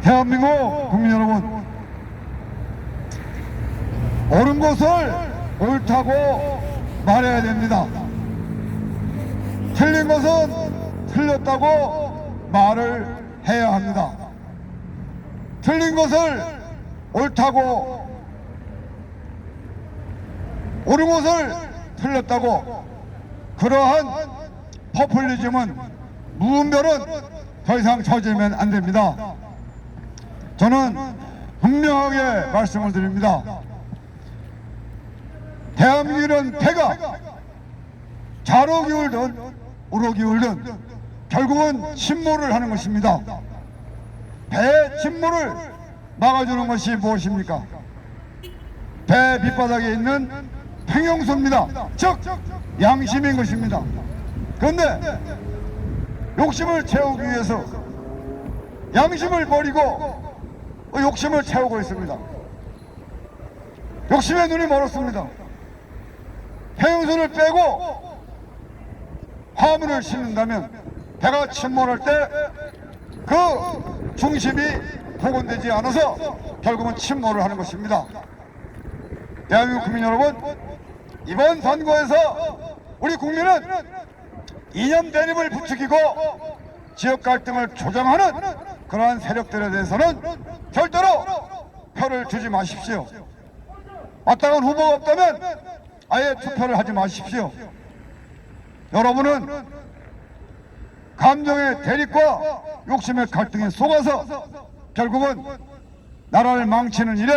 대한민국 국민 여러분, 옳은 것을 옳다고 말해야 됩니다. 틀린 것은 틀렸다고 말을 해야 합니다. 틀린 것을 옳다고, 옳은 것을 틀렸다고, 그러한 포퓰리즘은 무분별은 더 이상 저지르면 안 됩니다. 저는 분명하게 말씀을 드립니다. 대한민국은 배가 좌로 기울든 우로 기울든 결국은 침몰을 하는 것입니다. 배의 침몰을 막아주는 것이 무엇입니까? 배 밑바닥에 있는 평형소입니다. 즉 양심인 것입니다. 그런데 욕심을 채우기 위해서 양심을 버리고 욕심을 채우고 있습니다. 욕심에 눈이 멀었습니다. 평형소를 빼고 화물을 싣는다면 배가 침몰할 때 그 중심이 복원되지 않아서 결국은 침몰을 하는 것입니다. 대한민국 국민 여러분, 이번 선거에서 우리 국민은 이념 대립을 부추기고 지역 갈등을 조장하는 그러한 세력들에 대해서는 절대로 표를 주지 마십시오. 마땅한 후보가 없다면 아예 투표를 하지 마십시오. 여러분은 감정의 대립과 욕심의 갈등에 속아서 결국은 나라를 망치는 일에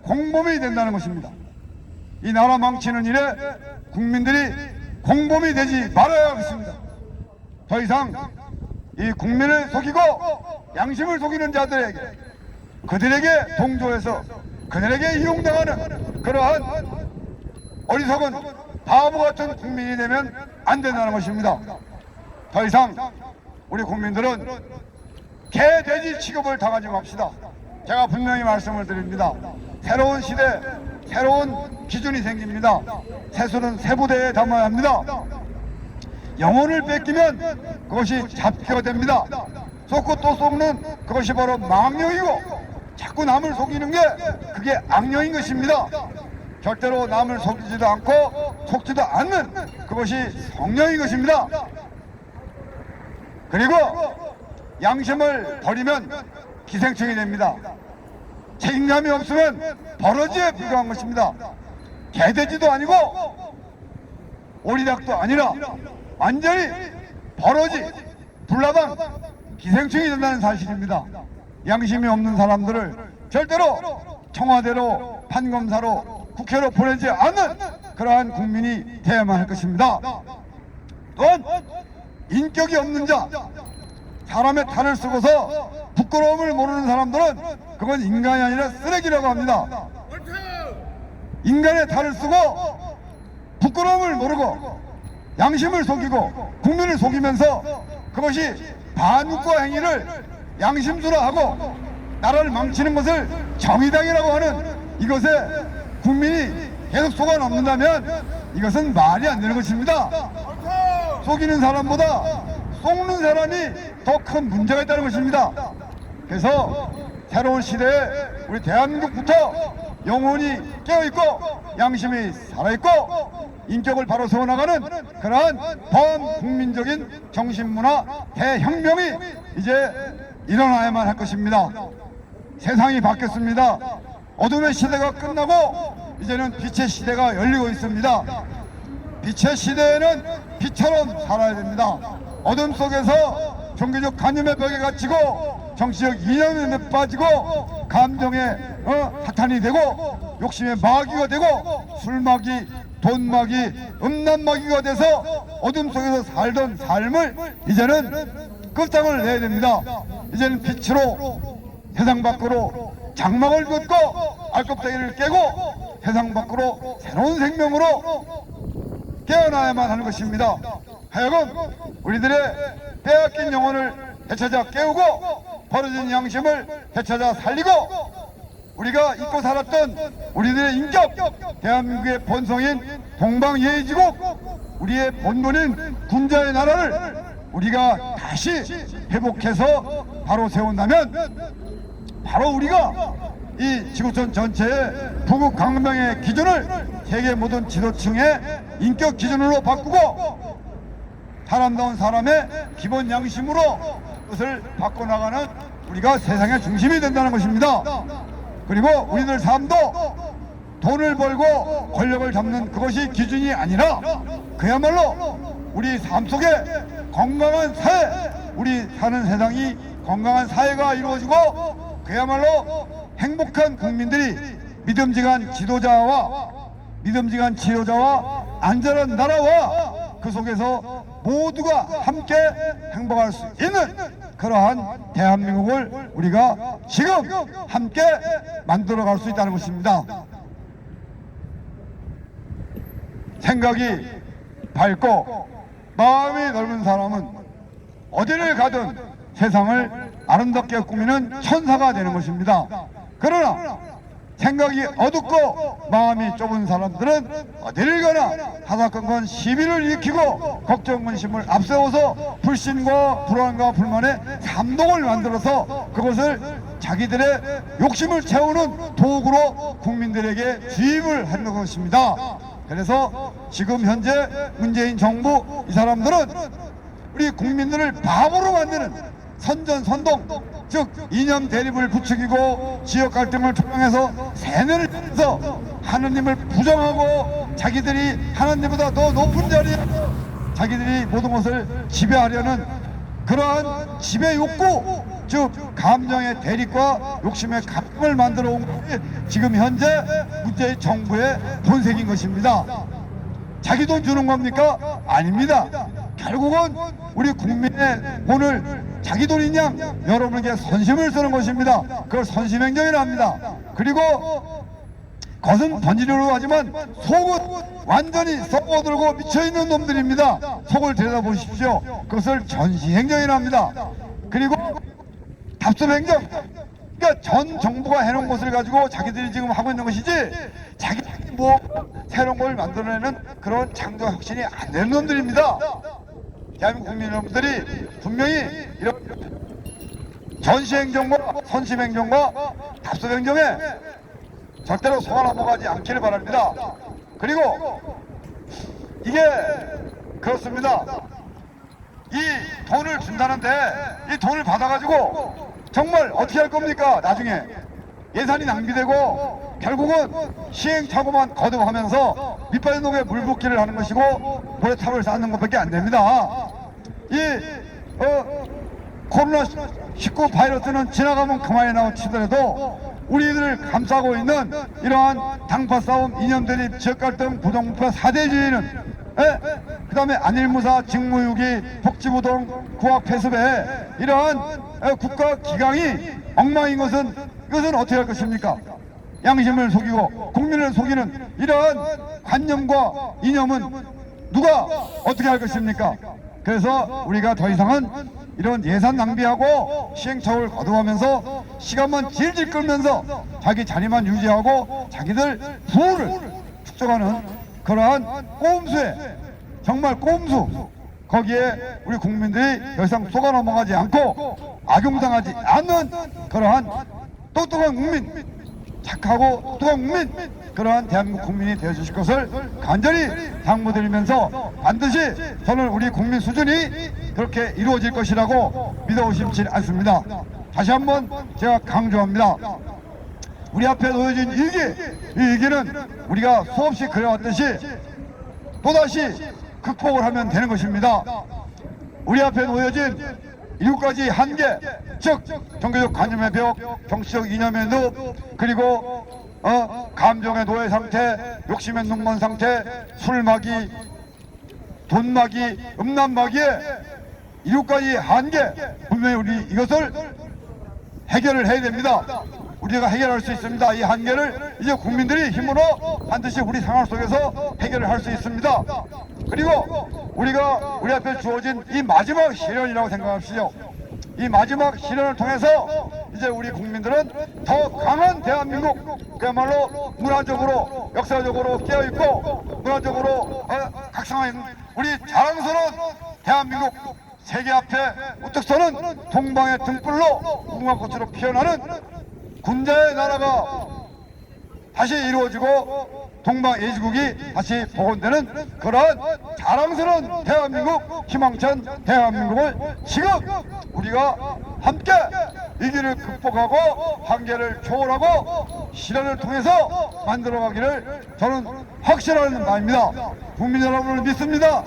공범이 된다는 것입니다. 이 나라 망치는 일에 국민들이 공범이 되지 말아야 하겠습니다. 더 이상 이 국민을 속이고 양심을 속이는 자들에게, 그들에게 동조해서 그들에게 이용당하는 그러한 어리석은 바보 같은 국민이 되면 안 된다는 것입니다. 더 이상 우리 국민들은 개, 돼지 취급을 당하지 맙시다. 제가 분명히 말씀을 드립니다. 새로운 시대, 새로운 기준이 생깁니다. 세수는 새 부대에 담아야 합니다. 영혼을 뺏기면 그것이 잡기가 됩니다. 쏟고 또 쏟는 그것이 바로 망령이고, 자꾸 남을 속이는 게 그게 악령인 것입니다. 절대로 남을 속이지도 않고 속지도 않는 그것이 성령인 것입니다. 그리고 양심을 버리면 기생충이 됩니다. 책임감이 없으면 버러지에 불과한 것입니다. 개돼지도 아니고 오리닭도 아니라 완전히 버러지, 불나방, 기생충이 된다는 사실입니다. 양심이 없는 사람들을 절대로 청와대로, 판검사로, 국회로 보내지 않는 그러한 국민이 되어야만 할 것입니다. 또한 인격이 없는 자, 사람의 탈을 쓰고서 부끄러움을 모르는 사람들은 그건 인간이 아니라 쓰레기라고 합니다. 인간의 탈을 쓰고 부끄러움을 모르고 양심을 속이고 국민을 속이면서 그것이 반국가 행위를 양심수라 하고 나라를 망치는 것을 정의당이라고 하는 이것에 국민이 계속 속아 넘는다면 이것은 말이 안 되는 것입니다. 속이는 사람보다 속는 사람이 더 큰 문제가 있다는 것입니다. 그래서 새로운 시대에 우리 대한민국부터 영혼이 깨어있고 양심이 살아있고 인격을 바로 세워나가는 그러한 범국민적인 정신문화 대혁명이 이제 일어나야만 할 것입니다. 세상이 바뀌었습니다. 어둠의 시대가 끝나고 이제는 빛의 시대가 열리고 있습니다. 빛의 시대에는 빛처럼 살아야 됩니다. 어둠 속에서 종교적 간염의 벽에 갇히고 정치적 이념에 빠지고 감정의 사탄이 되고 욕심의 마귀가 되고 술마귀, 돈마귀, 음란마귀가 돼서 어둠 속에서 살던 삶을 이제는 끝장을 내야 됩니다. 이제는 빛으로 세상 밖으로 장막을 긋고 알껍데기를 깨고 세상 밖으로 새로운 생명으로 깨어나야만 하는 것입니다. 하여금 우리들의 빼앗긴 영혼을 되찾아 깨우고 버려진 양심을 되찾아 살리고 우리가 잊고 살았던 우리들의 인격, 대한민국의 본성인 동방예의지국, 우리의 본분인 군자의 나라를 우리가 다시 회복해서 바로 세운다면 바로 우리가 이 지구촌 전체의 부국 강명의 기준을 세계 모든 지도층의 인격 기준으로 바꾸고 사람다운 사람의 기본 양심으로 그것을 바꿔나가는 우리가 세상의 중심이 된다는 것입니다. 그리고 우리들 삶도 돈을 벌고 권력을 잡는 그것이 기준이 아니라 그야말로 우리 삶 속에 건강한 사회, 우리 사는 세상이 건강한 사회가 이루어지고 그야말로 행복한 국민들이 믿음직한 지도자와 안전한 나라와 그 속에서 모두가 함께 행복할 수 있는 그러한 대한민국을 우리가 지금 함께 만들어갈 수 있다는 것입니다. 생각이 밝고 마음이 넓은 사람은 어디를 가든 세상을 아름답게 꾸미는 천사가 되는 것입니다. 그러나 생각이 어둡고 마음이 좁은 사람들은 어디를 가나 하사건건 시비를 일으키고 걱정 근심을 앞세워서 불신과 불안과 불만의 삼동을 만들어서 그것을 자기들의 욕심을 채우는 도구로 국민들에게 주입을 하는 것입니다. 그래서 지금 현재 문재인 정부 이 사람들은 우리 국민들을 바보로 만드는 선전선동, 즉 이념 대립을 부추기고 지역 갈등을 조장해서 세뇌를 해서 하느님을 부정하고 자기들이 하나님보다 더 높은 자리에 자기들이 모든 것을 지배하려는 그러한 지배 욕구, 즉 감정의 대립과 욕심의 갈등을 만들어 온 것이 지금 현재 문재인 정부의 본색인 것입니다. 자기 돈 주는 겁니까? 아닙니다. 결국은 우리 국민의 돈을 자기 돈인 양 여러분에게 선심을 쓰는 것입니다. 그걸 선심행정이라 합니다. 그리고 겉은 번지르르 하지만 속은 완전히 썩어들고 미쳐있는 놈들입니다. 속을 들여다보십시오. 그것을 전시행정이라 합니다. 그리고 답습행정, 그러니까 전 정부가 해놓은 것을 가지고 자기들이 지금 하고 있는 것이지 자기들이 뭐 새로운 걸 만들어내는 그런 창조 혁신이 안 되는 놈들입니다. 대한민국 국민 여러분들이 분명히 이런 전시행정과 선심행정과 답습행정에 절대로 속아 넘어가지 않기를 바랍니다. 그리고 이게 그렇습니다. 이 돈을 준다는데 이 돈을 받아가지고 정말 어떻게 할 겁니까? 나중에 예산이 낭비되고 결국은 시행착오만 거듭하면서 밑빠진 독에 물 붓기를 하는 것이고 모래탑을 쌓는 것밖에 안 됩니다. 이 코로나19 바이러스는 지나가면 그만이라고 치더라도 우리들을 감싸고 있는 이러한 당파 싸움, 이념 대립, 지역 갈등, 부정부패, 사대주의는 그 다음에 안일무사, 직무유기, 복지부동, 구학 폐습에 이러한 국가 기강이 엉망인 것은 이것은 어떻게 할 것입니까? 양심을 속이고 국민을 속이는 이러한 관념과 이념은 누가 어떻게 할 것입니까? 그래서 우리가 더 이상은 이런 예산 낭비하고 시행착오를 거듭하면서 시간만 질질 끌면서 자기 자리만 유지하고 자기들 부를 축적하는 그러한 꼼수에 정말 꼼수, 거기에 우리 국민들이 더 이상 속아 넘어가지 않고 악용당하지 않는 그러한 똑똑한 국민, 착하고 똑똑한 국민, 그러한 대한민국 국민이 되어주실 것을 간절히 당부드리면서 반드시 저는 우리 국민 수준이 그렇게 이루어질 것이라고 믿어 의심치 않습니다. 다시 한번 제가 강조합니다. 우리 앞에 놓여진 일기, 이 일기는 우리가 수없이 그려왔듯이 또다시 극복을 하면 되는 것입니다. 우리 앞에 놓여진 7가지 한계, 즉 종교적 관념의 벽, 정치적 이념의 늪, 그리고 감정의 노예 상태, 욕심의 눈먼 상태, 술마귀, 돈마귀, 음란마귀의 7가지 한계, 분명히 우리 이것을 해결을 해야 됩니다. 우리가 해결할 수 있습니다. 이 한계를 이제 국민들이 힘으로 반드시 우리 생활 속에서 해결을 할 수 있습니다. 그리고 우리가 우리 앞에 주어진 이 마지막 시련이라고 생각합시오. 이 마지막 실현을 통해서 이제 우리 국민들은 더 강한 대한민국, 그야말로 문화적으로 역사적으로 깨어있고 문화적으로 각성한 우리 자랑스러운 대한민국, 세계 앞에 우뚝 서는 동방의 등불로 무궁화 꽃으로 피어나는 군자의 나라가 다시 이루어지고 동방예시국이 다시 복원되는 그러한 자랑스러운 대한민국, 희망찬 대한민국을 지금 우리가 함께 위기를 극복하고 한계를 초월하고 실현을 통해서 만들어가기를 저는 확신하는 바입니다. 국민 여러분을 믿습니다.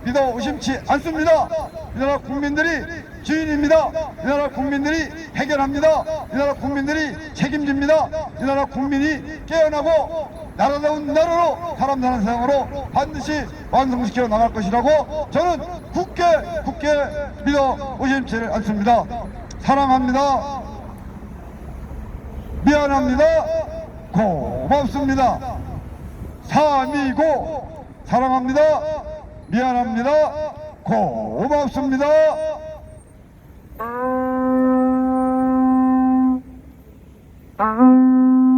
믿어 의심치 않습니다. 이 나라 국민들이 주인입니다. 이 나라 국민들이 해결합니다. 이 나라 국민들이 책임집니다. 이 나라 국민이 깨어나고 나라다운 나라로, 사람 사는 세상으로 반드시 완성시켜 나갈 것이라고 저는 굳게 믿어 의심치 않습니다. 사랑합니다. 미안합니다. 고맙습니다. 329 사랑합니다. 미안합니다. 고맙습니다. Ah